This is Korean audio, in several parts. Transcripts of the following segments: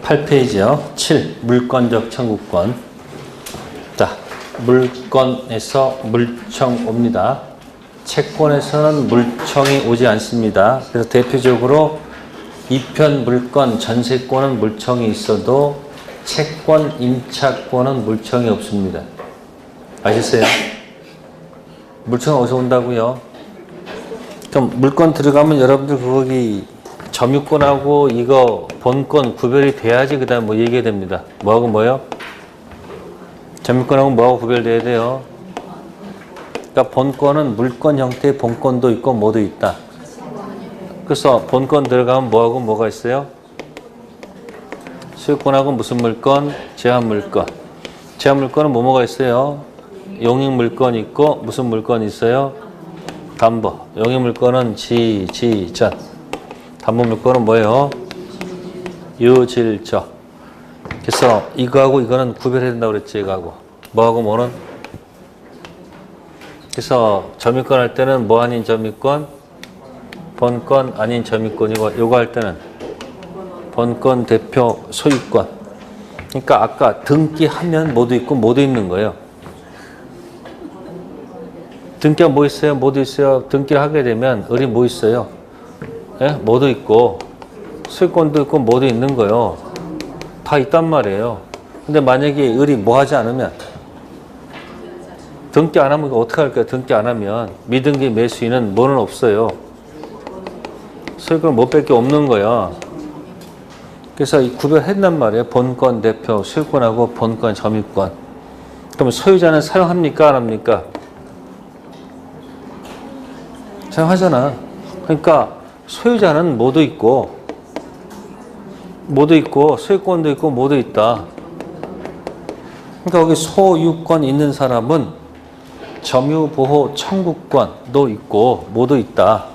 8페이지요. 7. 물권적 청구권. 자, 물권에서 물청 옵니다. 채권에서는 물청이 오지 않습니다. 그래서 대표적으로 이편 물권, 전세권은 물청이 있어도 채권, 임차권은 물청이 없습니다. 아셨어요? 물청은 어디서 온다고요? 그럼 물권 들어가면 여러분들 거기 점유권하고 이거 본권 구별이 돼야지 그 다음 뭐 얘기가 됩니다. 뭐하고 뭐요? 점유권하고 뭐하고 구별돼야 돼요? 그러니까 본권은 물권 형태의 본권도 있고 뭐도 있다. 그래서 본권 들어가면 뭐하고 뭐가 있어요? 소유권하고 무슨 물권? 제한물권. 제한물권은 뭐가 있어요? 용익물권 있고 무슨 물권 있어요? 담보. 용익물권은 지전. 담보물권은 뭐예요? 유질적. 그래서 이거하고 이거는 구별해야 된다고 그랬지. 이거하고 뭐하고 뭐는. 그래서 점유권 할 때는 뭐 아닌 점유권? 본권 아닌 점유권이고, 요거 할 때는 본권 대표 소유권. 그러니까 아까 등기하면 뭐도 있고 뭐도 있는 거예요. 등기가 뭐 있어요? 뭐도 있어요? 등기를 하게 되면 을이 뭐 있어요? 예? 뭐도 있고 소유권도 있고 뭐도 있는 거예요. 다 있단 말이에요. 근데 만약에 을이 뭐 하지 않으면, 등기 안 하면 어떻게 할까요? 등기 안 하면 미등기 매수인은 뭐는 없어요? 소유권 못 뺄 게 없는 거야. 그래서 구별했단 말이에요. 본권 대표 소유권하고 본권 점유권. 그러면 소유자는 사용합니까? 안 합니까? 사용하잖아. 그러니까 소유자는 뭐도 있고 소유권도 있고 뭐도 있다. 그러니까 거기 소유권 있는 사람은 점유보호 청구권도 있고 뭐도 있다.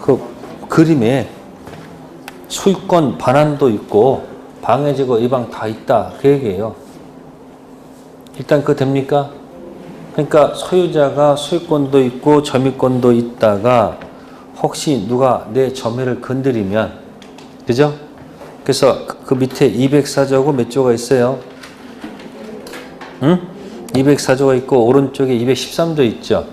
그 그림에 소유권 반환도 있고 방해제거 예방 다 있다. 그 얘기예요. 일단 그거 됩니까? 그러니까 소유자가 소유권도 있고 점유권도 있다가 혹시 누가 내 점유를 건드리면, 그죠? 그래서 그 밑에 204조고 몇 조가 있어요? 응? 204조가 있고 오른쪽에 213조 있죠?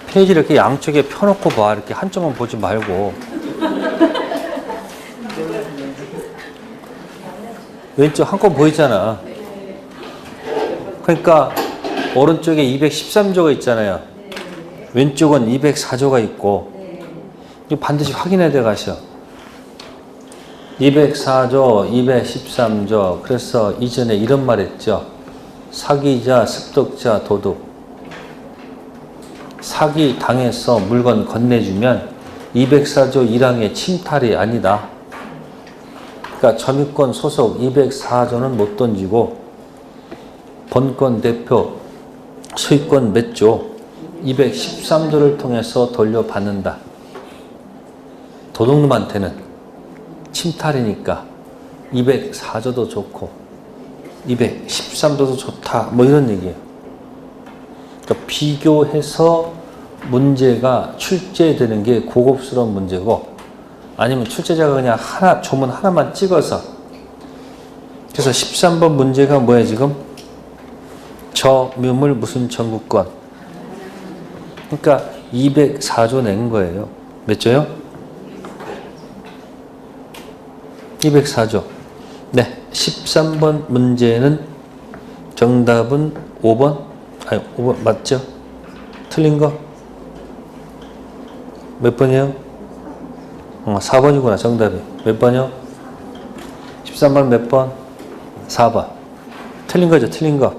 페이지를 이렇게 양쪽에 펴놓고 봐. 이렇게 한쪽만 보지 말고. 왼쪽 한꺼번에 보이잖아. 그러니까 오른쪽에 213조가 있잖아요. 왼쪽은 204조가 있고, 이거 반드시 확인해야 돼 가셔. 204조, 213조. 그래서 이전에 이런 말 했죠. 사기자, 습득자, 도둑. 사기 당해서 물건 건네주면 204조 1항의 침탈이 아니다. 그러니까 점유권 소속 204조는 못 던지고 본권 대표 소유권 몇 조 213조를 통해서 돌려받는다. 도둑놈한테는 침탈이니까 204조도 좋고 213조도 좋다. 뭐 이런 얘기예요. 그러니까 비교해서 문제가 출제되는 게 고급스러운 문제고, 아니면 출제자가 그냥 하나, 조문 하나만 찍어서. 그래서 13번 문제가 뭐야 지금? 점유물 무슨 청구권. 그러니까 204조 낸 거예요. 몇 조요? 204조. 네, 13번 문제는 정답은 5번? 아니, 5번 맞죠? 틀린 거? 몇 번이에요? 4번이구나, 정답이. 몇 번이요? 13번 몇 번? 4번. 틀린 거죠, 틀린 거.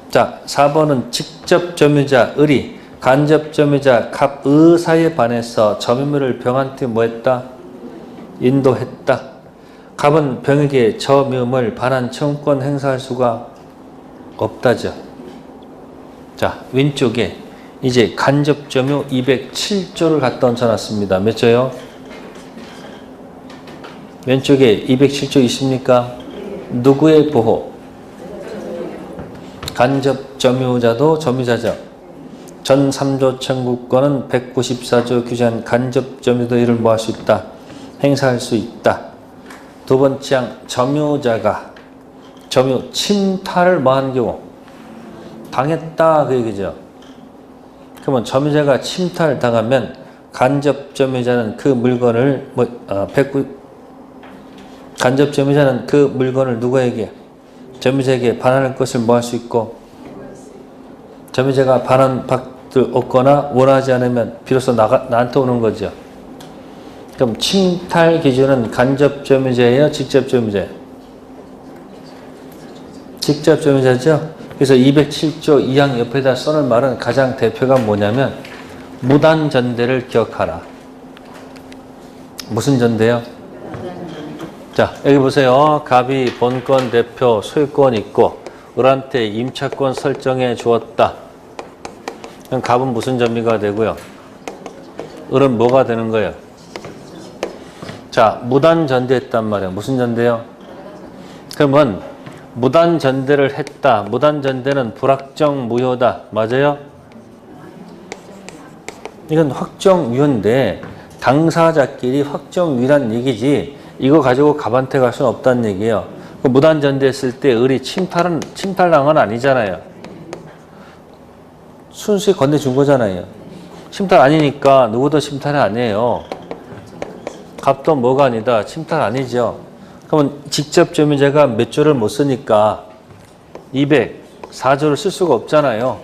자, 4번은 직접 점유자 을이 간접 점유자 갑 의사에 반해서 점유물을 병한테 뭐 했다? 인도했다. 갑은 병에게 점유물 반환 청구권 행사할 수가 없다죠. 자, 왼쪽에 이제 간접 점유 207조를 갖다 얹어놨습니다. 몇 조요? 왼쪽에 207조 있습니까? 누구의 보호? 간접 점유자도 점유자죠. 전 3조 청구권은 194조 규정한 간접 점유도 이를 뭐 할 수 있다? 행사할 수 있다. 두 번째 항 점유자가 점유 침탈을 뭐 하는 경우 당했다 그 얘기죠. 그러면 점유자가 침탈당하면 간접 점유자는 그 물건을 간접 점유자는 그 물건을 누구에게 점유자에게 반환할 것을 뭐 할 수 있고 점유자가 반환받을 얻거나 원하지 않으면 비로소 나한테 오는 거죠. 그럼 침탈 기준은 간접 점유자예요? 직접 점유자예요? 직접 점유자죠? 그래서 207조 2항 옆에다 써놓은 말은 가장 대표가 뭐냐면 무단전대를 기억하라. 무슨 전대요? 자, 여기 보세요. 갑이 본권, 대표, 소유권 있고 을한테 임차권 설정해 주었다. 그럼 갑은 무슨 점유가 되고요? 을은 뭐가 되는 거예요? 자, 무단전대했단 말이에요. 무슨 전대요? 그러면 무단전대를 했다. 무단전대는 불확정 무효다. 맞아요? 이건 확정유효인데 당사자끼리 확정유효란 얘기지 이거 가지고 갑한테 갈 수는 없다는 얘기예요. 무단전대했을 때 을이 침탈한 건 아니잖아요. 순수히 건네준 거잖아요. 침탈 아니니까 누구도 침탈이 아니에요. 갑도 뭐가 아니다. 침탈 아니죠. 그러면 직접 점유자가 몇 조를 못 쓰니까 204조를 쓸 수가 없잖아요.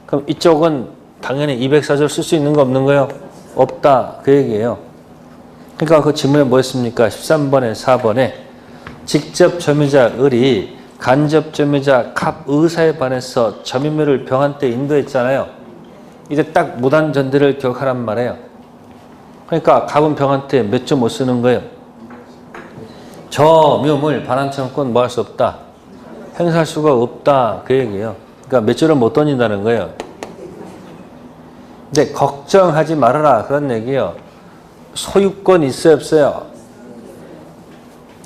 그럼 이쪽은 당연히 204조를 쓸 수 있는 거 없는 거예요? 없다. 그 얘기예요. 그러니까 그 질문에 뭐였습니까? 13번에 4번에 직접 점유자 을이 간접 점유자 갑 의사에 반해서 점유물을 병한테 인도했잖아요. 이제 딱 무단전대를 기억하란 말이에요. 그러니까 갑은 병한테 몇 조 못 쓰는 거예요? 점유물 반환청권 뭐 할 수 없다. 행사할 수가 없다. 그 얘기예요. 그러니까 몇 조를 못 던진다는 거예요. 근데 걱정하지 말아라. 그런 얘기예요. 소유권 있어요? 없어요?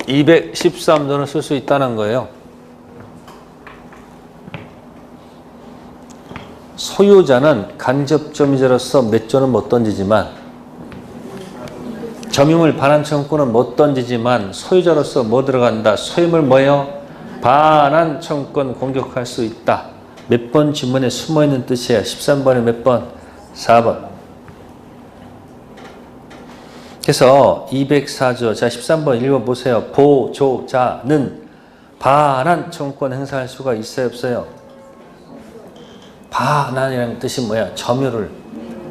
213조는 쓸 수 있다는 거예요. 소유자는 간접 점유자로서 몇 조는 못 던지지만 점유물 반환청구는 못 던지지만 소유자로서 뭐 들어간다? 소유물 뭐예요? 반환청구권 공격할 수 있다. 몇 번 지문에 숨어있는 뜻이에요? 13번에 몇 번? 4번. 그래서 204조 자 13번 읽어보세요. 보조자는 반환청구권 행사할 수가 있어요? 없어요? 반환이라는 뜻이 뭐야? 점유를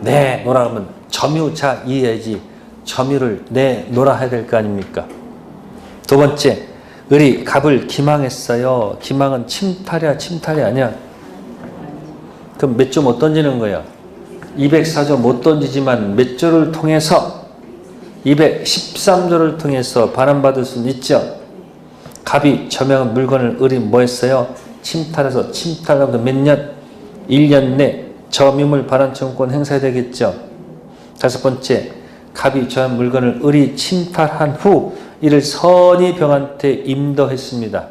내놓으라 하면 점유자 이해야지 점유를 내놓으라 해야 될 거 아닙니까? 두 번째, 을이 갑을 기망했어요. 기망은 침탈이야 침탈이 아니야? 그럼 몇 조 못 던지는 거야? 204조 못 던지지만 몇 조를 통해서 213조를 통해서 반환받을 수는 있죠. 갑이 점유한 물건을 을이 뭐 했어요? 침탈해서 침탈하면 몇 년? 1년 내 점유물 반환청구권 행사해야 되겠죠. 다섯 번째, 갑이 점유한 물건을 을이 침탈한 후 이를 선의 병한테 임도했습니다.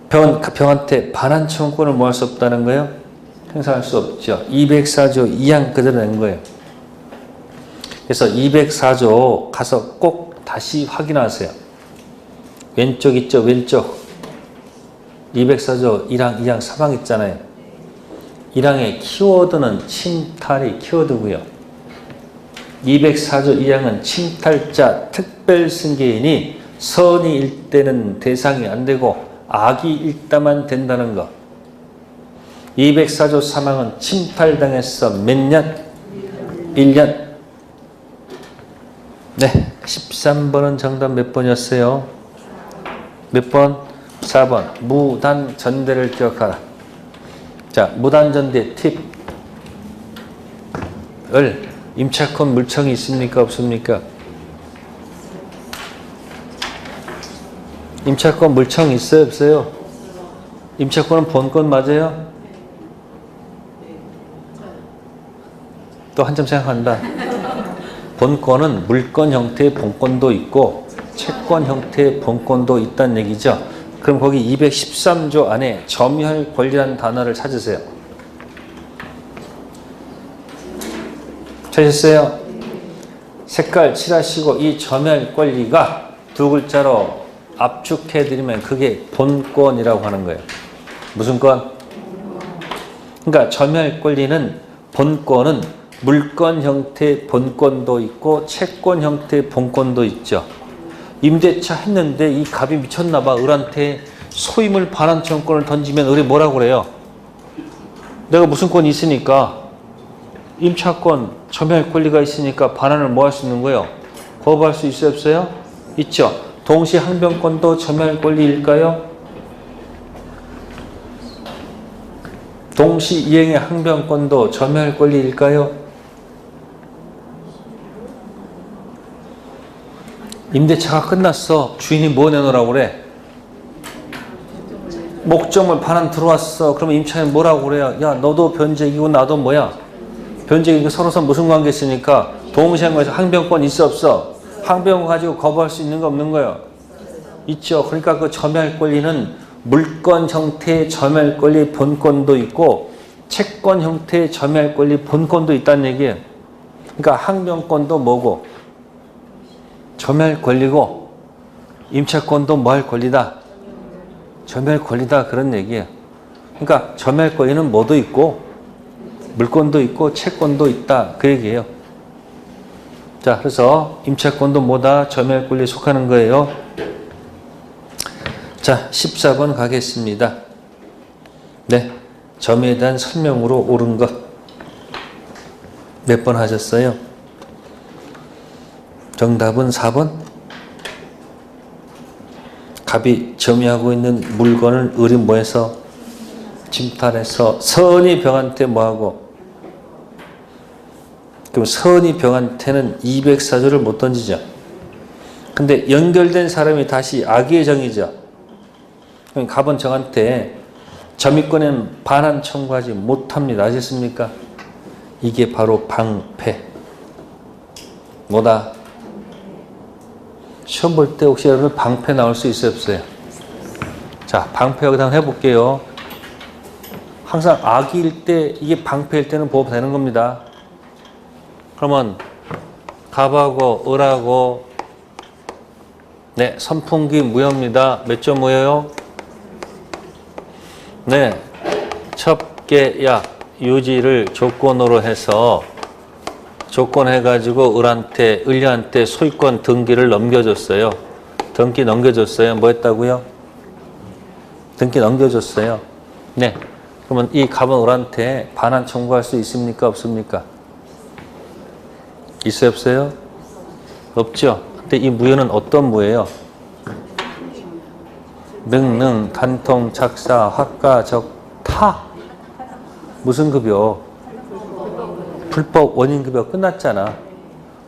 병한테 반환청구권을 뭐 할 수 없다는 거예요? 행사할 수 없죠. 204조 2항 그대로 낸 거예요. 그래서 204조 가서 꼭 다시 확인하세요. 왼쪽 있죠? 왼쪽. 204조 1항, 2항, 3항 있잖아요. 1항의 키워드는 침탈이 키워드고요. 204조 2항은 침탈자 특별승계인이 선의일 때는 대상이 안 되고 악의일 때만 된다는 거. 204조 3항은 침탈당해서 몇 년? 1년. 네, 13번은 정답 몇 번이었어요? 몇 번? 4번. 무단전대를 기억하라. 자, 무단전대 팁을 임차권 물청이 있습니까? 없습니까? 임차권 물청 있어요? 없어요? 임차권은 본권 맞아요? 또 한참 생각한다. 본권은 물권 형태의 본권도 있고 채권 형태의 본권도 있다는 얘기죠. 그럼 거기 213조 안에 점유할 권리라는 단어를 찾으세요. 찾으셨어요? 색깔 칠하시고 이 점혈 권리가 두 글자로 압축해드리면 그게 본권이라고 하는 거예요. 무슨 권? 그러니까 점혈 권리는 본권은 물권 형태의 본권도 있고 채권 형태의 본권도 있죠. 임대차 했는데 이 갑이 미쳤나 봐. 을한테 소임을 반환 청권을 던지면 을이 뭐라고 그래요? 내가 무슨 권이 있으니까 임차권, 점혈 권리가 있으니까 반환을 뭐 할 수 있는 거예요? 거부할 수 있어요, 없어요? 있죠. 동시 항변권도 점혈 권리일까요? 동시 이행의 항변권도 점혈 권리일까요? 임대차가 끝났어. 주인이 뭐 내놓으라고 그래? 목적물 반환 들어왔어. 그러면 임차인이 뭐라고 그래요? 야, 너도 변제이고 나도 뭐야? 변제이고 서로서 무슨 관계 있으니까 동시행에서 항변권 있어 없어? 항변권 가지고 거부할 수 있는 거 없는 거예요? 있죠. 그러니까 그 점혈 권리는 물권 형태의 점혈 권리 본권도 있고 채권 형태의 점혈 권리 본권도 있다는 얘기예요. 그러니까 항변권도 뭐고? 점혈 권리고 임차권도 뭐 할 권리다? 점혈 권리다 그런 얘기예요. 그러니까 점혈 권리는 뭐도 있고 물권도 있고 채권도 있다 그 얘기예요. 자, 그래서 임차권도 뭐다? 점혈 권리에 속하는 거예요. 자, 14번 가겠습니다. 네, 점에 대한 설명으로 옳은 것 몇 번 하셨어요? 정답은 4번. 갑이 점유하고 있는 물건을 을이 뭐해서 침탈해서 선이 병한테 뭐하고, 그럼 선이 병한테는 204조를 못 던지죠. 근데 연결된 사람이 다시 악의 정이죠. 그럼 갑은 정한테 점유권에는 반환 청구하지 못합니다. 아셨습니까? 이게 바로 방패. 뭐다? 시험 볼 때 혹시 여러분 방패 나올 수 있어요, 없어요? 자, 방패 여기다 한번 해볼게요. 항상 악일 때, 이게 방패일 때는 보호되는 겁니다. 그러면 갑하고 을하고 네, 선풍기 무효입니다. 몇 점 무효요? 네, 첩계약 유지를 조건으로 해서 조건해가지고 을한테 소유권 등기를 넘겨줬어요. 등기 넘겨줬어요. 뭐 했다고요? 등기 넘겨줬어요. 네. 그러면 이 갑은 을한테 반환 청구할 수 있습니까? 없습니까? 있어요? 없어요? 없죠. 근데 이 무효는 어떤 무효예요? 능능, 단통, 착사, 학가, 적, 타. 무슨 급여? 불법 원인급여 끝났잖아.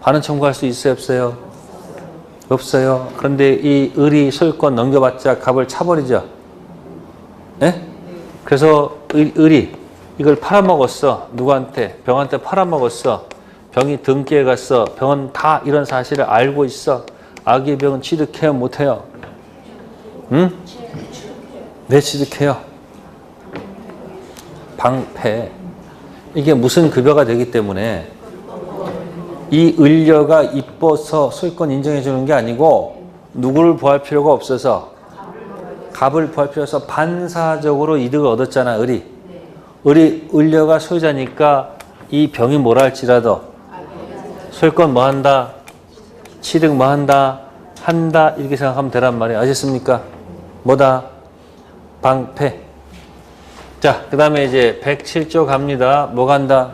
반환 청구할 수 있어요? 없어요? 없어요. 그런데 이 을이 소유권 넘겨봤자 갑을 차버리죠. 네? 그래서 을이 이걸 팔아먹었어. 누구한테? 병한테 팔아먹었어. 병이 등기에 갔어. 병은 다 이런 사실을 알고 있어. 악의 병은 취득해요? 못해요? 응? 네, 취득해요. 방패. 이게 무슨 급여가 되기 때문에 이 을려가 이뻐서 소유권 인정해 주는 게 아니고 누구를 보호할 필요가 없어서 갑을 보호할 필요 없어서 반사적으로 이득을 얻었잖아. 을이 을려가 소유자니까 이 병이 뭐라 할지라도 소유권 뭐 한다? 취득 뭐 한다? 한다 이렇게 생각하면 되란 말이에요. 아셨습니까? 뭐다? 방패. 자, 그 다음에 이제 107조 갑니다. 뭐 간다?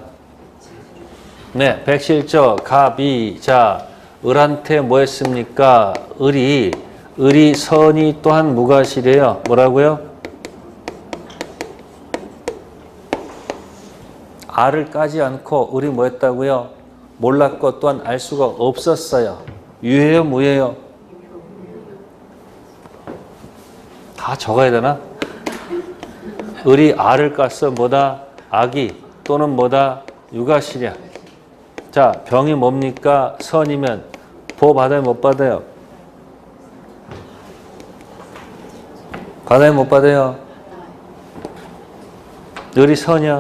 네, 107조 갑이 자 을한테 뭐 했습니까? 을이 선이 또한 무과실이에요. 뭐라고요? 알을 까지 않고 을이 뭐 했다고요? 몰랐고 또한 알 수가 없었어요. 유예요? 무예요? 다 적어야 되나? 을이 알을 깠어. 뭐다? 악이 또는 뭐다? 유가실이야. 자, 병이 뭡니까? 선이면 보호 받아요? 못 받아요? 받아요? 못 받아요? 을이 선이야.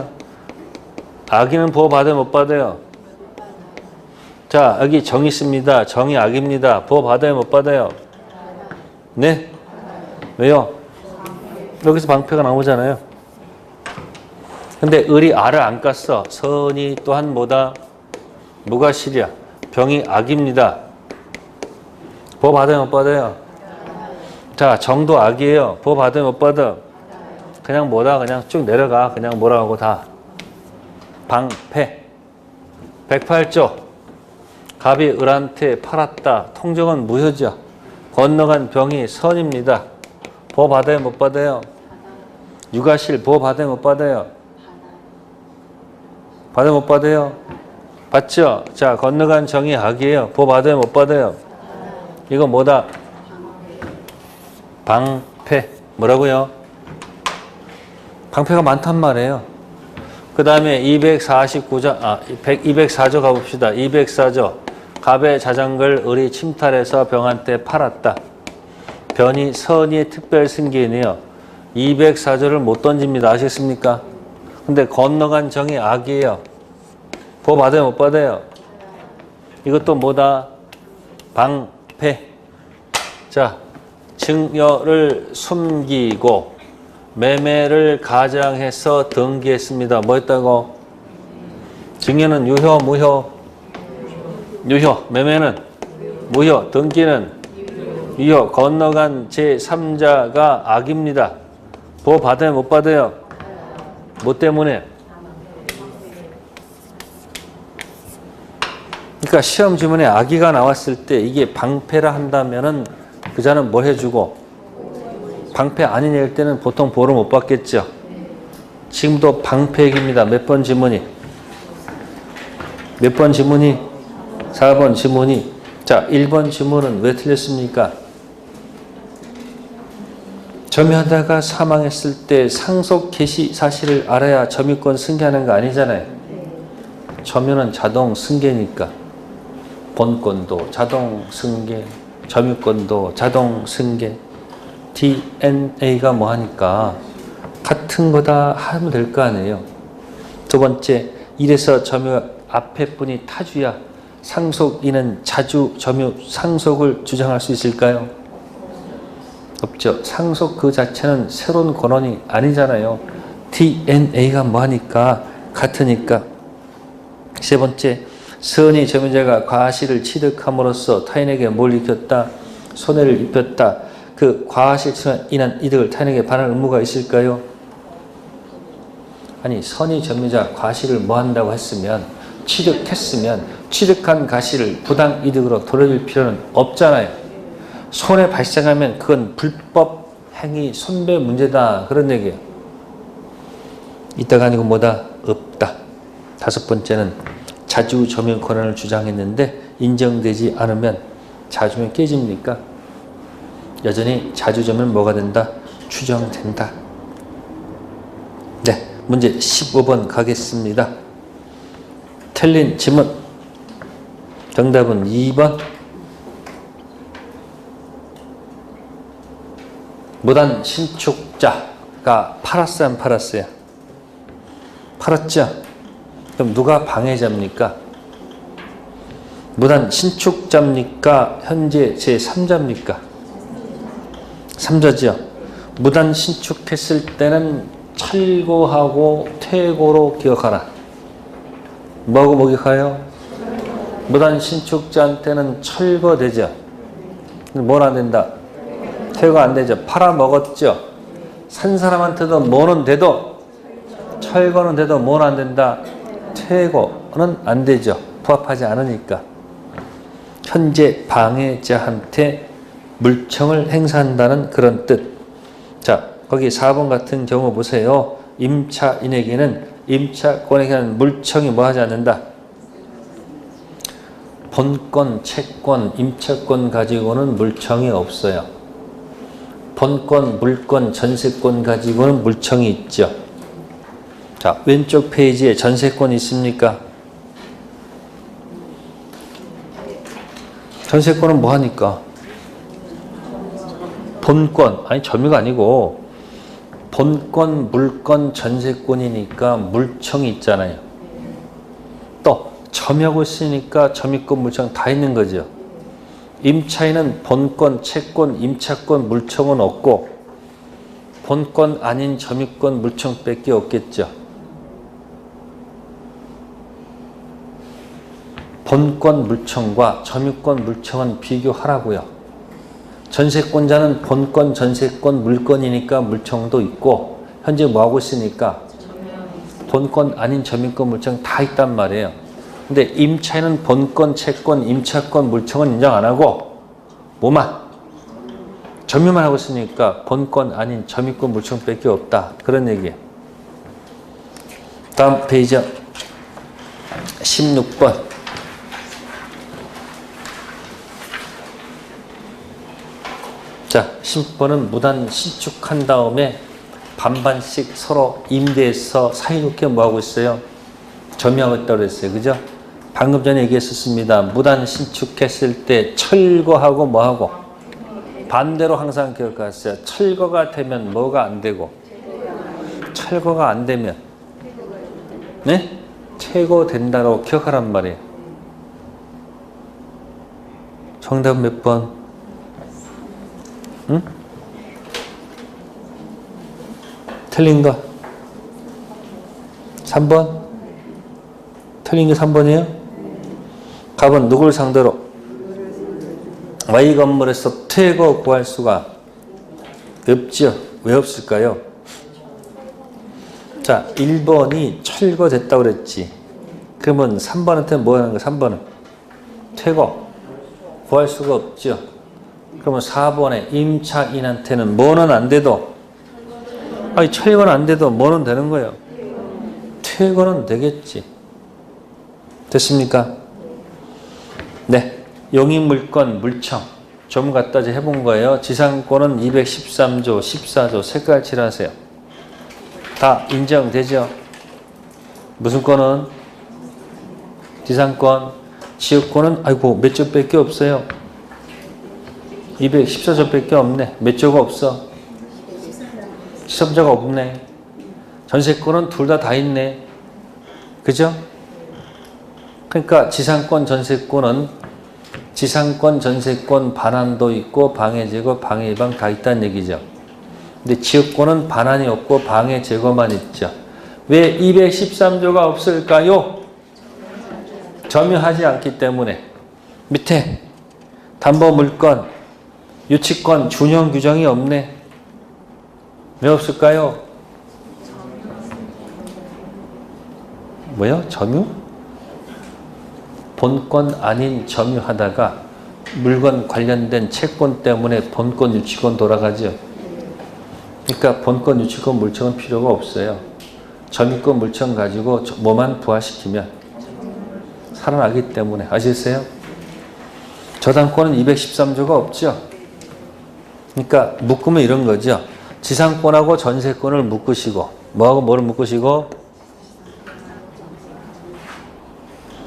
악이는 보호 받아요? 못 받아요? 자, 여기 정이 있습니다. 정이 악입니다. 보호 받아요, 못 받아요? 네? 왜요? 여기서 방패가 나오잖아요. 근데 을이 알을 안 깠어. 선이 또한 뭐다? 무가실이야. 병이 악입니다. 보호 받아요, 못 받아요? 자, 정도 악이에요. 보호 받아요, 못 받아? 그냥 뭐다? 그냥 쭉 내려가. 그냥 뭐라 하고 다. 방패. 108조. 갑이 을한테 팔았다. 통정은 무효죠. 건너간 병이 선입니다. 보호 받아요, 못 받아요? 육아실 보호 받아요, 못 받아요? 받아요, 못 받아요? 받죠? 자, 건너간 정이 악이에요. 보호 받아요, 못 받아요? 이거 뭐다? 방패. 뭐라고요? 방패가 많단 말이에요. 그 다음에 204조 가봅시다. 204조. 갑의 자전거를 을이 침탈해서 병한테 팔았다. 변이 선의의 특별 승계이네요. 204조를 못 던집니다. 아시겠습니까? 근데 건너간 정이 악이에요. 보호 받아요, 못 받아요? 이것도 뭐다? 방패. 자, 증여를 숨기고 매매를 가장해서 등기했습니다. 뭐 했다고? 증여는 유효, 무효? 유효. 매매는 무효. 등기는 유효. 건너간 제3자가 악입니다. 보호 받아요, 못 받아요? 뭐 때문에? 그러니까 시험 지문에 악의가 나왔을 때 이게 방패라 한다면은 그 자는 뭐 해주고? 방패 아니냐일 때는 보통 보호를 못 받겠죠. 지금도 방패액입니다. 몇 번 지문이? 몇 번 지문이? 4번 지문이. 자, 1번 지문은 왜 틀렸습니까? 점유하다가 사망했을 때 상속 개시 사실을 알아야 점유권 승계하는 거 아니잖아요. 점유는 자동 승계니까. 본권도 자동 승계, 점유권도 자동 승계. DNA가 뭐 하니까 같은 거다 하면 될 거 아니에요. 두 번째, 이래서 점유 앞에 분이 타주야 상속인은 자주 점유 상속을 주장할 수 있을까요? 없죠. 상속 그 자체는 새로운 권한이 아니잖아요. DNA가 뭐 하니까 같으니까. 세 번째, 선의 점유자가 과실을 취득함으로써 타인에게 뭘 입혔다? 손해를 입혔다. 그 과실로 인한 이득을 타인에게 반할 의무가 있을까요? 아니, 선의 점유자 과실을 뭐 한다고 했으면 취득했으면 취득한 과실을 부당 이득으로 돌려줄 필요는 없잖아요. 손해 발생하면 그건 불법 행위 손배 문제다. 그런 얘기예요. 이따가 아니고 뭐다? 없다. 다섯 번째는 자주 점유 권한을 주장했는데 인정되지 않으면 자주면 깨집니까? 여전히 자주 점유는 뭐가 된다? 추정된다. 네, 문제 15번 가겠습니다. 틀린 지문. 정답은 2번. 무단 신축자가 팔았어요, 안 팔았어요? 팔았죠? 그럼 누가 방해자입니까? 무단 신축자입니까? 현재 제3자입니까? 3자죠. 무단 신축했을 때는 철거하고 퇴고로 기억하라. 뭐하고 뭐 기억해요? 무단 신축자한테는 철거되죠. 뭘 안 된다? 퇴거 안 되죠. 팔아먹었죠. 산 사람한테도 뭐는 돼도 철거는 돼도 뭐는 안 된다? 퇴거는 안 되죠. 부합하지 않으니까. 현재 방해자한테 물청을 행사한다는 그런 뜻. 자, 거기 4번 같은 경우 보세요. 임차인에게는 임차권에게는 물청이 뭐 하지 않는다? 본권, 채권, 임차권 가지고는 물청이 없어요. 본권, 물권, 전세권 가지고는 물청이 있죠. 자, 왼쪽 페이지에 전세권이 있습니까? 전세권은 뭐 하니까? 본권, 아니 점유가 아니고 본권, 물권, 전세권이니까 물청이 있잖아요. 또 점유하고 있으니까 점유권, 물청 다 있는 거죠. 임차인은 본권, 채권, 임차권, 물청은 없고 본권 아닌 점유권, 물청밖에 없겠죠. 본권, 물청과 점유권, 물청은 비교하라고요. 전세권자는 본권, 전세권, 물권이니까 물청도 있고 현재 뭐하고 있으니까 본권 아닌 점유권, 물청 다 있단 말이에요. 근데 임차인은 본권, 채권, 임차권, 물청은 인정 안 하고 뭐만? 점유만 하고 있으니까 본권 아닌 점유권, 물청밖에 없다. 그런 얘기예요. 다음 페이지 16번. 자, 10번은 무단 신축한 다음에 반반씩 서로 임대해서 사이좋게 뭐하고 있어요? 점유하고 있다고 그랬어요. 그죠? 방금 전에 얘기했었습니다. 무단 신축했을 때 철거하고 뭐하고? 반대로 항상 기억하세요. 철거가 되면 뭐가 안 되고? 철거가 안 되면 네? 퇴거된다고 기억하란 말이에요. 정답 몇 번? 응? 틀린 거 3번? 틀린 게 3번이에요? 갑은 누굴 상대로? Y 건물에서 퇴거 구할 수가 없죠. 왜 없을까요? 자, 1번이 철거됐다고 그랬지. 그러면 3번한테 뭐 하는 거야? 3번은 퇴거 구할 수가 없죠. 그러면 4번에 임차인한테는 뭐는 안 돼도 아니 철거는 안 돼도 뭐는 되는 거예요? 퇴거는 되겠지. 됐습니까? 네. 용익물권 물청 좀 갖다 해본 거예요. 지상권은 213조 14조 색깔 칠하세요. 다 인정되죠? 무슨 권은? 지상권. 지역권은 아이고 몇 조밖에 없어요. 214조밖에 없네. 몇 조가 없어? 13조가 없네. 전세권은 둘 다 있네. 그죠? 그러니까 지상권, 전세권은 지상권, 전세권 반환도 있고 방해 제거, 방해 예방 다 있다는 얘기죠. 근데 지역권은 반환이 없고 방해 제거만 있죠. 왜 213조가 없을까요? 점유하지 않기 때문에. 밑에 담보물권, 유치권, 준용 규정이 없네. 왜 없을까요? 뭐요? 점유? 본권 아닌 점유하다가 물건 관련된 채권 때문에 본권, 유치권 돌아가죠. 그러니까 본권, 유치권, 물청은 필요가 없어요. 점유권, 물청 가지고 뭐만 부활시키면 살아나기 때문에. 아시겠어요? 저당권은 213조가 없죠. 그러니까 묶으면 이런 거죠. 지상권하고 전세권을 묶으시고 뭐하고 뭐를 묶으시고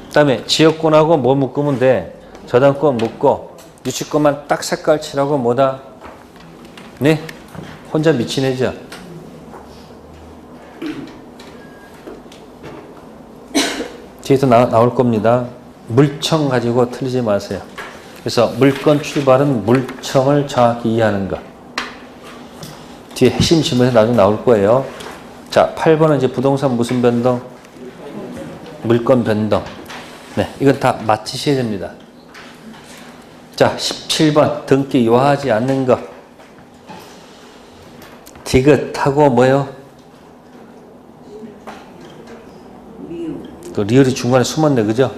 그 다음에 지역권하고 뭐 묶으면 돼? 저당권 묶고 유치권만 딱 색깔 칠하고 뭐다? 네? 혼자 미친 애죠. 뒤에서 나올 겁니다. 물청 가지고 틀리지 마세요. 그래서 물건 출발은 물청을 정확히 이해하는 것. 뒤에 핵심 질문에서 나중에 나올 거예요. 자, 8번은 이제 부동산 무슨 변동? 물건 변동. 네, 이건 다 맞히셔야 됩니다. 자, 17번 등기 요하지 않는 것. 디귿하고 뭐요? 또 리얼이 중간에 숨었네, 그죠?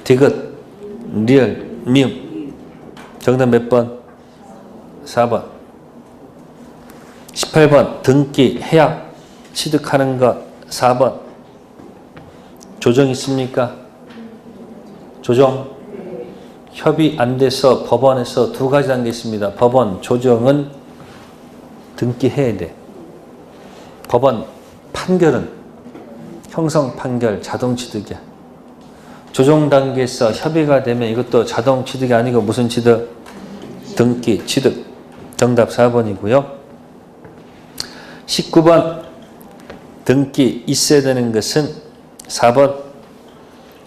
디귿, 리얼, 미음. 정답 몇 번? 4번. 18번 등기, 해약, 취득하는 것. 4번. 조정 있습니까? 조정. 협의 안 돼서 법원에서 두 가지 단계 있습니다. 법원 조정은 등기해야 돼. 법원 판결은 형성 판결 자동 취득이야. 조정 단계에서 협의가 되면 이것도 자동 취득이 아니고 무슨 취득? 등기 취득. 정답 4번이고요. 19번 등기 있어야 되는 것은 4번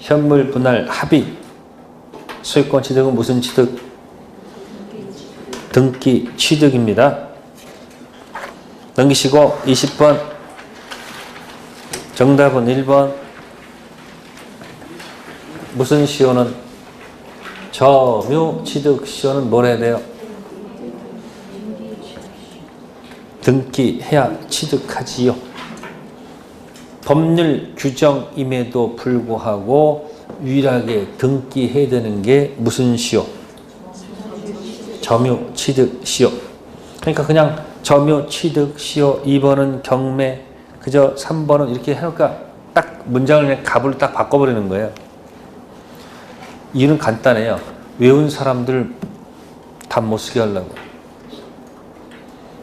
현물 분할 합의. 소유권 취득은 무슨 취득? 등기 취득입니다. 넘기시고 20번. 정답은 1번. 무슨 시효는? 점유 취득 시효는 뭘 해야 돼요? 등기해야 취득하지요. 법률 규정임에도 불구하고 유일하게 등기해야 되는 게 무슨 시효? 점유 취득 시효. 그러니까 그냥 점유 취득 시효 2번은 경매, 그저 3번은 이렇게 해놓으니까 딱 문장을 그냥 갑으로 딱 바꿔버리는 거예요. 이유는 간단해요. 외운 사람들 답 못 쓰게 하려고.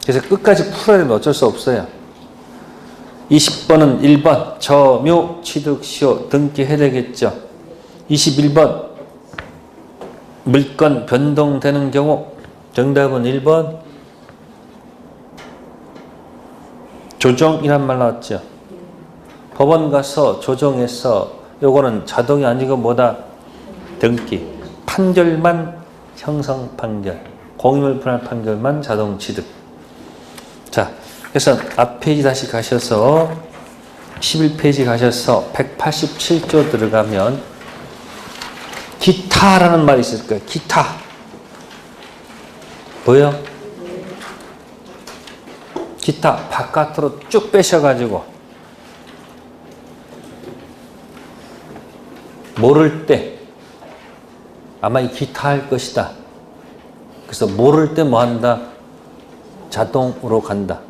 그래서 끝까지 풀어야 되면 어쩔 수 없어요. 20번은 1번 점유 취득 시효 등기해야 되겠죠. 21번 물건 변동되는 경우. 정답은 1번 조정이란 말 나왔죠. 법원 가서 조정해서 요거는 자동이 아니고 뭐다? 등기. 판결만 형성 판결. 공유물 분할 판결만 자동 취득. 자, 그래서 앞 페이지 다시 가셔서 11페이지 가셔서 187조 들어가면 기타라는 말이 있을 거예요. 기타. 보여? 기타 바깥으로 쭉 빼셔가지고 모를 때 아마 이 기타 할 것이다. 그래서 모를 때 뭐 한다? 자동으로 간다.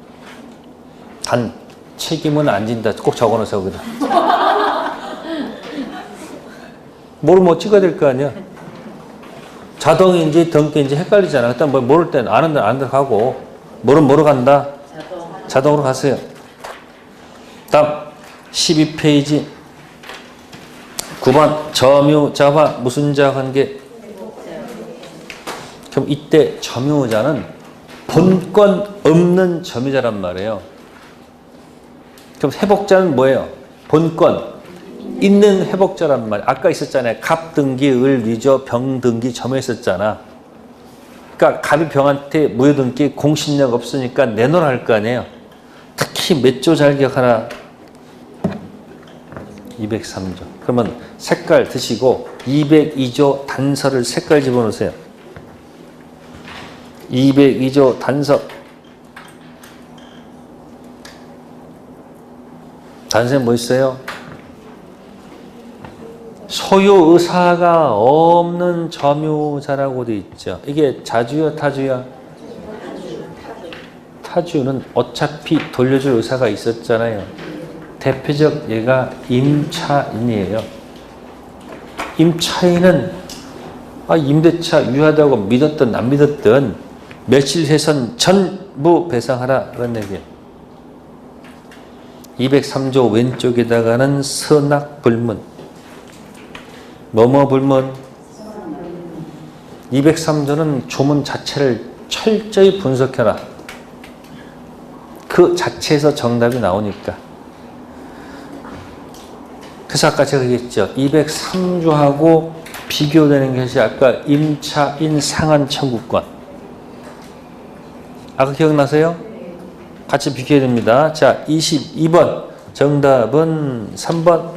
단 책임은 안 진다. 꼭 적어놓으세요. 거기다. 모르면 찍어야 될 거 아니야. 자동인지 등기인지 헷갈리잖아. 일단 뭐 모를 때는 아는 데는 안 들어가고 모르면 뭐로 간다? 자동으로 가세요. 다음 12페이지 9번 점유자와 무슨 자 관계? 그럼 이때 점유자는 본권 없는 점유자란 말이에요. 그럼 회복자는 뭐예요? 본권 있는 회복자란 말이에요. 아까 있었잖아요. 갑 등기, 을, 위조, 병 등기, 점유 있었잖아. 그러니까 갑이 병한테 무효 등기 공신력 없으니까 내놓으라 할 거 아니에요. 특히 몇 조 잘 기억하나? 203조. 그러면 색깔 드시고 202조 단서를 색깔 집어넣으세요. 202조 단서. 단서에 뭐 있어요? 소유 의사가 없는 점유자라고 돼 있죠. 이게 자주요, 타주요? 타주는 어차피 돌려줄 의사가 있었잖아요. 대표적 예가 임차인이에요. 임차인은 임대차 유효하다고 믿었든 안 믿었든 매실회선 전부 배상하라 그런 얘기예요. 203조 왼쪽에다가는 선악불문. 뭐뭐 불문? 203조는 조문 자체를 철저히 분석해라. 그 자체에서 정답이 나오니까. 그래서 아까 제가 얘기했죠. 203조하고 비교되는 것이 아까 임차인 상한 청구권. 아까 기억나세요? 같이 비교해야 됩니다. 자, 22번. 정답은 3번.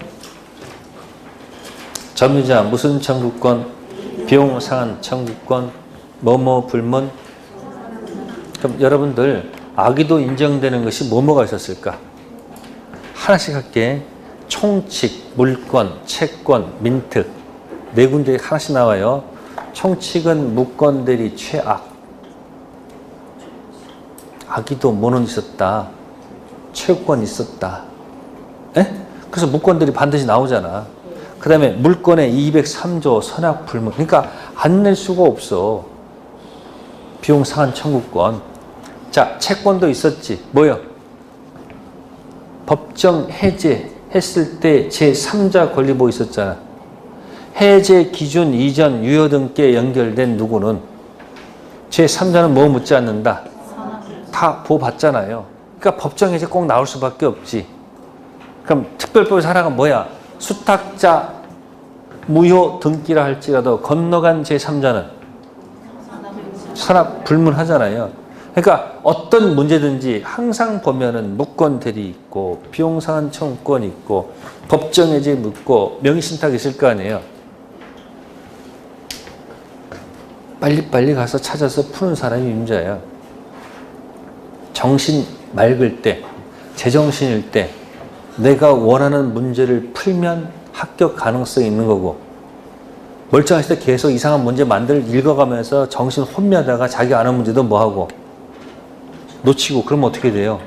점유자 무슨 청구권? 비용 상한 청구권. 뭐뭐 불문. 그럼 여러분들 악의도 인정되는 것이 뭐뭐가 있었을까? 하나씩 할게. 총칙, 물권, 채권, 민특. 네 군데 하나씩 나와요. 총칙은 무권 대리 최악. 악의도 뭐는 있었다. 채권 있었다. 에? 그래서 무권 대리 반드시 나오잖아. 그 다음에 물권의 203조 선악불문. 그러니까 안 낼 수가 없어. 비용 상한 청구권. 자, 채권도 있었지. 뭐요? 법정 해제 했을 때 제3자 권리보호 있었잖아. 해제 기준 이전 유효 등께 연결된 누구는 제3자는 뭐 묻지 않는다. 다 보호받잖아요. 그러니까 법정 해제 꼭 나올 수밖에 없지. 그럼 특별법에서 하나가 뭐야? 수탁자 무효 등기라 할지라도 건너간 제3자는 산업 불문하잖아요. 그러니까 어떤 문제든지 항상 보면은 무권 대리 있고 비용상환 청구권 있고 법정해제 묻고 명의신탁 있을 거 아니에요. 빨리빨리 가서 찾아서 푸는 사람이 임자예요. 정신 맑을 때, 제정신일 때 내가 원하는 문제를 풀면 합격 가능성이 있는 거고, 멀쩡하실 때 계속 이상한 문제 읽어가면서 정신 혼미하다가 자기 아는 문제도 뭐하고 놓치고 그러면 어떻게 돼요?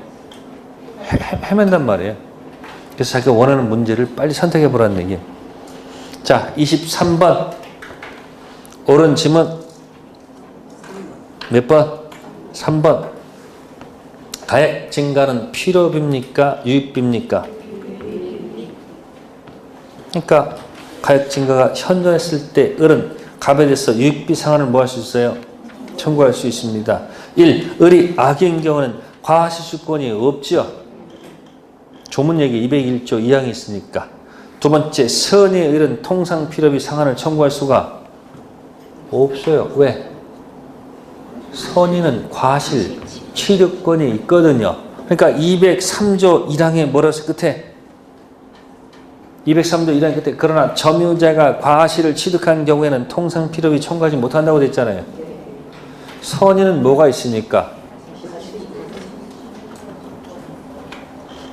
헤맨단 말이에요. 그래서 자기가 원하는 문제를 빨리 선택해 보라는 얘기예요. 자, 23번 옳은 질문 몇 번? 3번. 가액 증가는 필요비입니까? 유입비입니까? 그러니까 가액 증가가 현존했을 때 을은 갑에 대해서 유익비 상환을 뭐 할 수 있어요? 청구할 수 있습니다. 1. 을이 악인 경우는 과실수권이 없죠. 조문 얘기 201조 2항이 있으니까. 두 번째, 선의 을은 통상 필요비 상환을 청구할 수가 없어요. 왜? 선의는 과실, 취득권이 있거든요. 그러니까 203조 1항에 뭐라고 했어? 끝에 203조 1항 끝에 그러나 점유자가 과실을 취득한 경우에는 통상 필요비 청구하지 못한다고 됐잖아요. 선의는 뭐가 있으니까?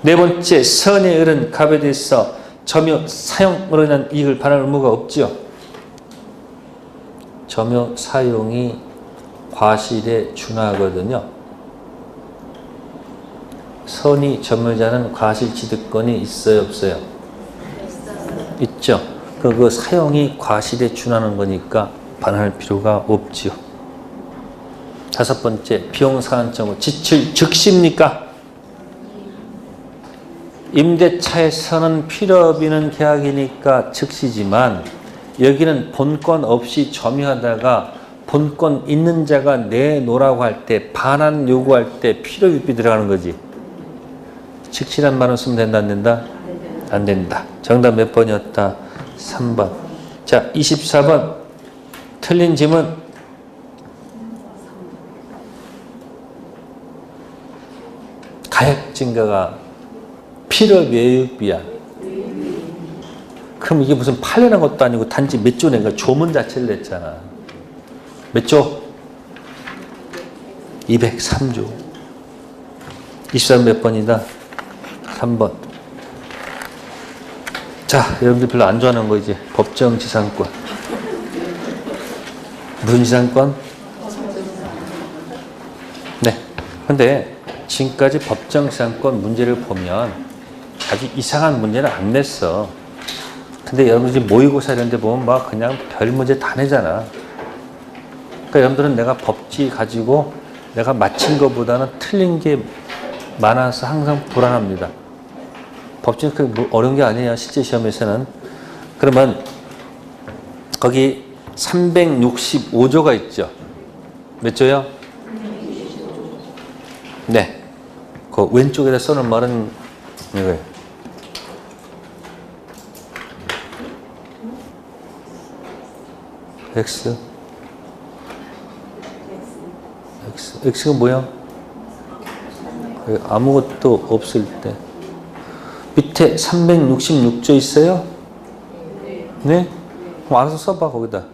네 번째, 선의 을은 갑에 대해서 점유 사용으로 인한 이익을 반할 의무가 없죠. 점유 사용이 과실에 준하거든요. 선의 점유자는 과실 취득권이 있어요, 없어요? 있죠. 그 사용이 과실에 준하는 거니까 반할 필요가 없지요. 다섯 번째, 비용상환청구 지출 즉시입니까? 임대차에서는 필요비는 계약이니까 즉시지만 여기는 본권 없이 점유하다가 본권 있는 자가 내놓으라고 할 때 반환 요구할 때 필요유비 들어가는 거지. 즉시란 말은 쓰면 된다 안 된다? 안 된다. 정답 몇 번이었다? 3번. 자, 24번 틀린 질문. 가액 증가가 필요비야 유익비야? 그럼 이게 무슨 판례난 것도 아니고 단지 몇 조 내가 조문 자체를 냈잖아. 몇 조? 203조. 24번 몇 번이다? 3번. 자, 여러분들 별로 안 좋아하는 거 이제 법정지상권. 무슨 지상권? 네. 근데 지금까지 법정지상권 문제를 보면 아주 이상한 문제는 안 냈어. 근데 여러분들이 모의고사 이런 데 보면 막 그냥 별 문제 다 내잖아. 그러니까 여러분들은 내가 법지 가지고 내가 맞힌 것보다는 틀린 게 많아서 항상 불안합니다. 법지는 그렇게 어려운 게 아니에요. 실제 시험에서는. 그러면 거기 365조가 있죠. 몇 조요? 네. 그 왼쪽에다 써놓은 말은 이거예요. X. X가 뭐야? 아무것도 없을 때. 밑에 366조 있어요? 네? 그럼 알아서 써봐, 거기다.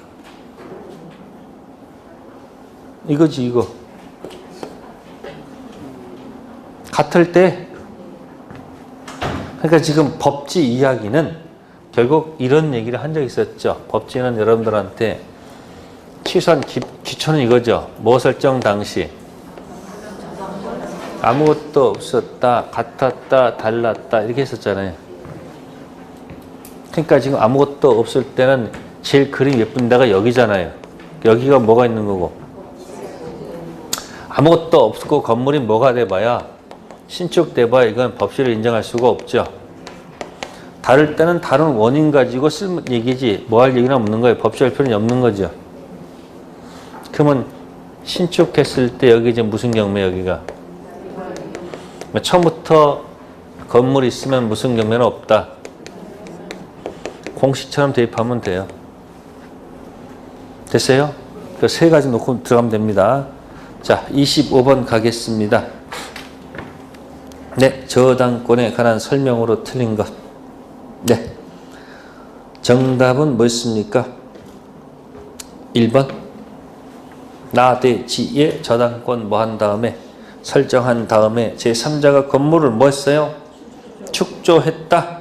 이거지, 이거. 같을 때, 그러니까 지금 법지 이야기는 결국 이런 얘기를 한 적이 있었죠. 법지는 여러분들한테 취소한 기초는 이거죠. 뭐 설정 당시 아무것도 없었다, 같았다, 달랐다 이렇게 했었잖아요. 그러니까 지금 아무것도 없을 때는 제일 그림 예쁜 데가 여기잖아요. 여기가 뭐가 있는 거고, 아무것도 없고 건물이 뭐가 돼봐야 신축돼봐야 이건 법시를 인정할 수가 없죠. 다를 때는 다른 원인 가지고 쓸 얘기지 뭐 할 얘기는 없는 거예요. 법시할 필요는 없는 거죠. 그러면 신축했을 때 여기 이제 무슨 경매 여기가 처음부터 건물이 있으면 무슨 경매는 없다. 공식처럼 대입하면 돼요. 됐어요? 그 세 가지 놓고 들어가면 됩니다. 자, 25번 가겠습니다. 네, 저당권에 관한 설명으로 틀린 것. 네. 정답은 뭐였습니까? 1번. 나, 대, 지의 저당권 뭐 한 다음에 설정한 다음에 제3자가 건물을 뭐 했어요? 축조했다.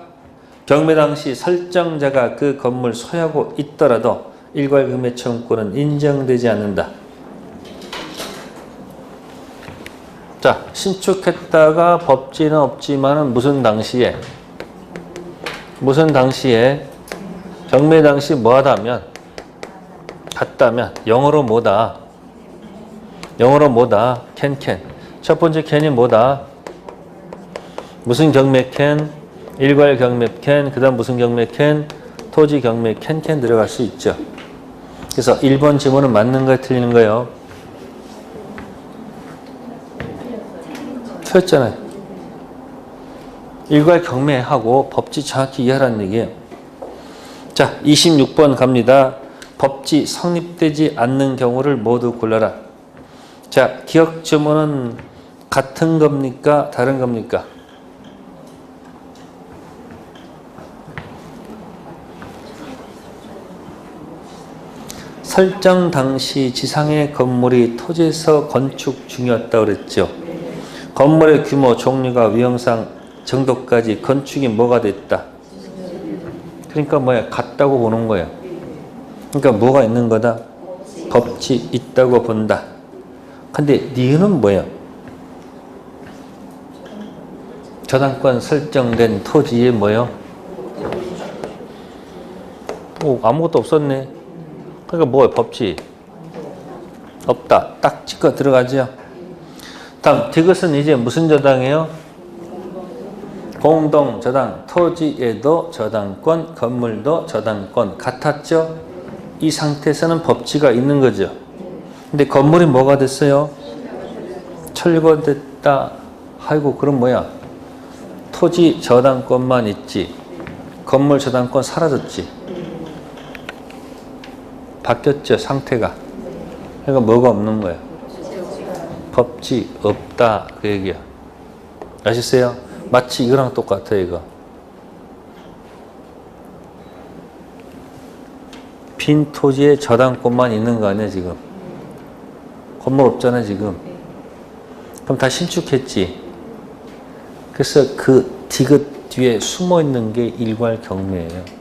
경매 당시 설정자가 그 건물 소유하고 있더라도 일괄경매 청구권은 인정되지 않는다. 자, 신축했다가 법지는 없지만은 무슨 당시에 경매 당시 뭐하다면 같다면 영어로 뭐다? 캔. 첫 번째 캔이 뭐다? 무슨 경매 캔? 일괄 경매 캔. 그 다음 무슨 경매 캔? 토지 경매 캔 들어갈 수 있죠. 그래서 1번 지문은 맞는 거예요? 틀리는 거예요? 틀렸잖아요. 일괄 경매하고 법지 정확히 이해하라는 얘기예요. 자, 26번 갑니다. 법지 성립되지 않는 경우를 모두 골라라. 자, 기억 주문은 같은 겁니까? 다른 겁니까? 설정 당시 지상의 건물이 토지에서 건축 중이었다고 그랬죠. 건물의 규모, 종류가 위험상 정도까지 건축이 뭐가 됐다? 그러니까 뭐야? 같다고 보는 거예요. 그러니까 뭐가 있는 거다? 법지 있다고 본다. 근데 니은은 뭐예요? 저당권 설정된 토지에 뭐예요? 아무것도 없었네. 그러니까 뭐예요? 법지 없다. 딱 찍어 들어가죠. 다음 이것은 이제 무슨 저당이에요? 공동 저당. 토지에도 저당권, 건물도 저당권 같았죠? 이 상태에서는 법지가 있는 거죠. 근데 건물이 뭐가 됐어요? 철거됐다. 아이고, 그럼 뭐야? 토지 저당권만 있지. 건물 저당권 사라졌지. 바뀌었죠, 상태가. 그러니까 뭐가 없는 거예요? 법지 없다. 그 얘기야. 아셨어요? 마치 이거랑 똑같아요, 이거. 빈 토지에 저당권만 있는 거 아니야, 지금? 건물 없잖아, 지금. 그럼 다 신축했지. 그래서 그 디귿 뒤에 숨어 있는 게 일괄 경매예요.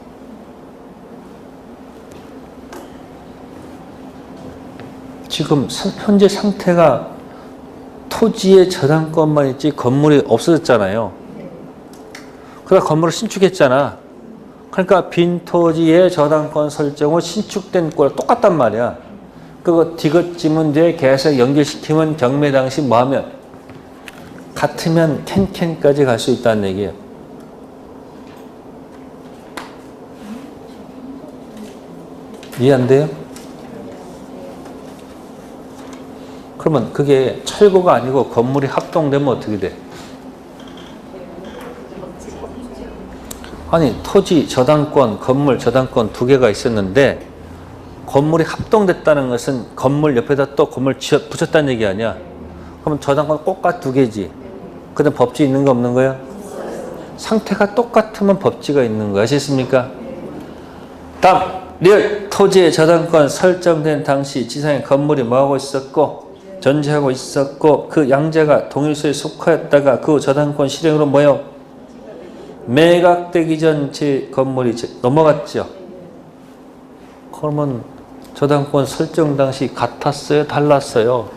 지금 현재 상태가 토지에 저당권만 있지 건물이 없어졌잖아요. 그러다 건물을 신축했잖아. 그러니까 빈 토지에 저당권 설정은 신축된 거랑 똑같단 말이야. 그거 디귿 지문 뒤에 계속 연결시키면 경매 당시 뭐 하면? 같으면 캔까지 갈 수 있다는 얘기예요. 이해 안 돼요? 그러면 그게 철거가 아니고 건물이 합동되면 어떻게 돼? 아니, 토지 저당권, 건물 저당권 두 개가 있었는데 건물이 합동됐다는 것은 건물 옆에다 또 건물 붙였다는 얘기 아니야? 그러면 저당권 꼭같 두 개지. 그다음 법지 있는 거 없는 거야? 상태가 똑같으면 법지가 있는 거 아시겠습니까? 다음, 리얼 토지의 저당권 설정된 당시 지상의 건물이 뭐하고 있었고 전제하고 있었고 그 양자가 동일소에 속하였다가 그 저당권 실행으로 뭐요? 매각되기 전 제 건물이 넘어갔죠. 그러면 저당권 설정 당시 같았어요? 달랐어요?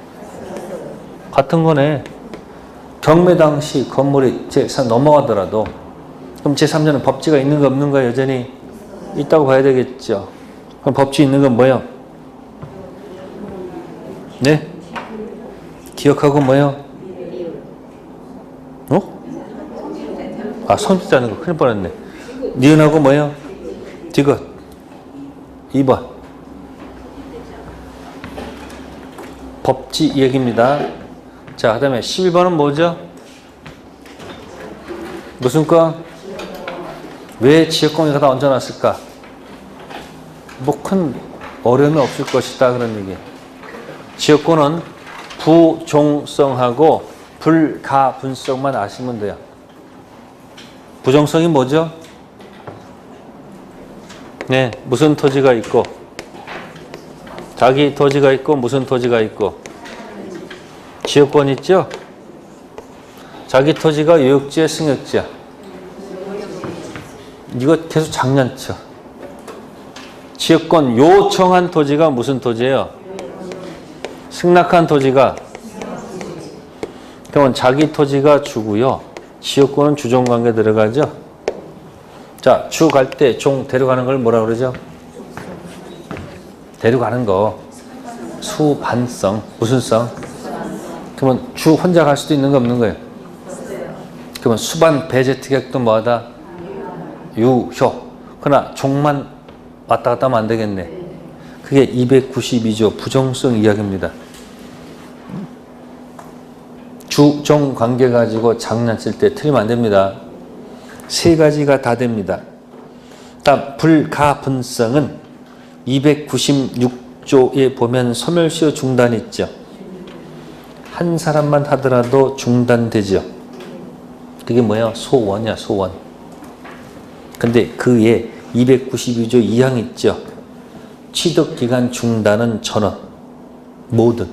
같은 거네. 경매 당시 건물이 제3 넘어가더라도 그럼 제3자는 법지가 있는 거 없는 거 여전히 있다고 봐야 되겠죠. 그럼 법지 있는 건 뭐예요? 네? 기억하고 뭐예요? 어? 아, 성립되는 거 큰일 뻔했네. 니은하고 뭐예요? 디귿. 2번. 법지 얘기입니다. 자, 그 다음에 11번은 뭐죠? 무슨 건? 왜 지역공에 갖다 얹어놨을까? 뭐 큰 어려움이 없을 것이다 그런 얘기. 지역권은 부종성하고 불가분성만 아시면 돼요. 부종성이 뭐죠? 네, 무슨 토지가 있고 자기 토지가 있고 무슨 토지가 있고 지역권 있죠? 자기 토지가 요역지야 승역지야? 이거 계속 장난쳐. 지역권 요청한 토지가 무슨 토지예요? 승낙한 토지가 그러면 자기 토지가 주고요. 지역권은 주종관계 들어가죠. 자, 주 갈 때 종 데려가는 걸 뭐라 그러죠? 데려가는 거. 수반성. 무슨 성? 그러면 주 혼자 갈 수도 있는 거 없는 거예요? 그러면 수반 배제 특약도 뭐하다? 유효. 그러나 종만 왔다 갔다 하면 안 되겠네. 그게 292조 부정성 이야기입니다. 주종 관계 가지고 장난칠 때 틀리면 안 됩니다. 세 가지가 다 됩니다. 다음 불가분성은 296조에 보면 소멸시효 중단 있죠. 한 사람만 하더라도 중단되죠. 그게 뭐야? 소원이야, 소원. 근데 그에 292조 2항 있죠. 취득기간 중단은 전원. 모든.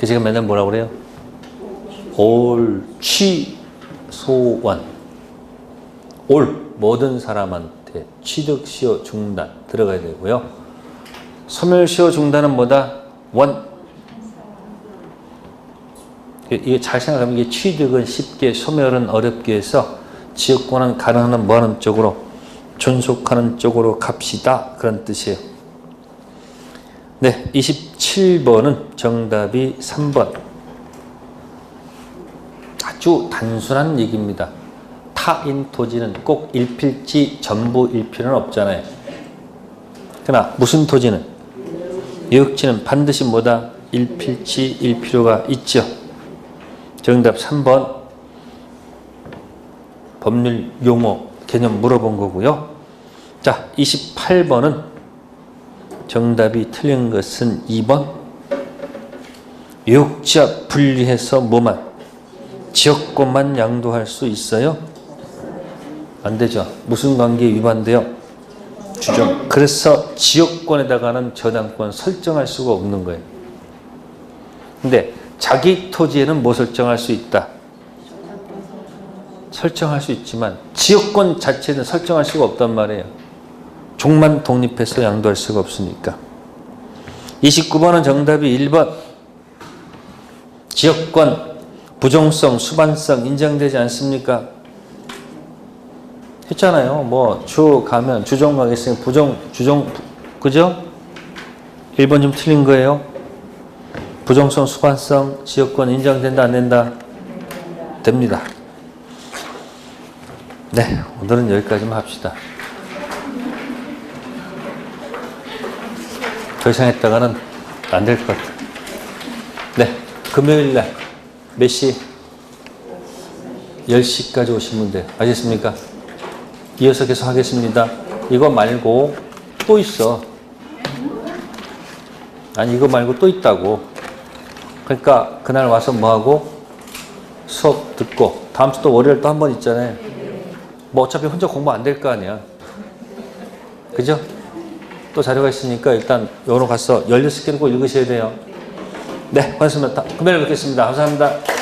그 제가 맨날 뭐라고 그래요? 옳지 소원. 올 모든 사람한테 취득시효 중단 들어가야 되고요. 소멸시효 중단은 뭐다? 원. 이게 잘 생각하면 이게 취득은 쉽게 소멸은 어렵게 해서 지역권은 가능한 뭐하는 쪽으로 존속하는 쪽으로 갑시다 그런 뜻이에요. 네, 27번은 정답이 3번. 아주 단순한 얘기입니다. 타인 토지는 꼭 일필지 전부 일 필요는 없잖아요. 그러나 무슨 토지는? 요역지는 반드시 뭐다? 일필지 일 필요가 있죠. 정답 3번. 법률 용어 개념 물어본 거고요. 자, 28번은 정답이 틀린 것은 2번. 요역지와 분리해서 뭐만? 지역권만 양도할 수 있어요? 안 되죠. 무슨 관계에 위반돼요? 주정. 그래서 지역권에다가는 저당권 설정할 수가 없는 거예요. 근데 자기 토지에는 뭐 설정할 수 있다? 설정할 수 있지만 지역권 자체는 설정할 수가 없단 말이에요. 종만 독립해서 양도할 수가 없으니까. 29번은 정답이 1번. 지역권 부종성, 수반성 인정되지 않습니까? 했잖아요. 뭐 주 가면 주종 가겠으니 부종, 주종, 그죠? 1번 좀 틀린 거예요. 부종성, 수반성, 지역권 인정된다, 안 된다? 됩니다. 네, 오늘은 여기까지만 합시다. 더 이상 했다가는 안 될 것 같아요. 네, 금요일날 몇 시? 10시까지 오시면 돼요. 아셨습니까? 이어서 계속 하겠습니다. 이거 말고 또 있어. 아니, 이거 말고 또 있다고. 그러니까 그날 와서 뭐하고? 수업 듣고 다음 주 또 월요일 또 한 번 있잖아요. 뭐 어차피 혼자 공부 안 될 거 아니야. 그죠? 또 자료가 있으니까 일단 여기로 가서 16개를 꼭 읽으셔야 돼요. 네, 고맙습니다. 금요일에 뵙겠습니다. 감사합니다.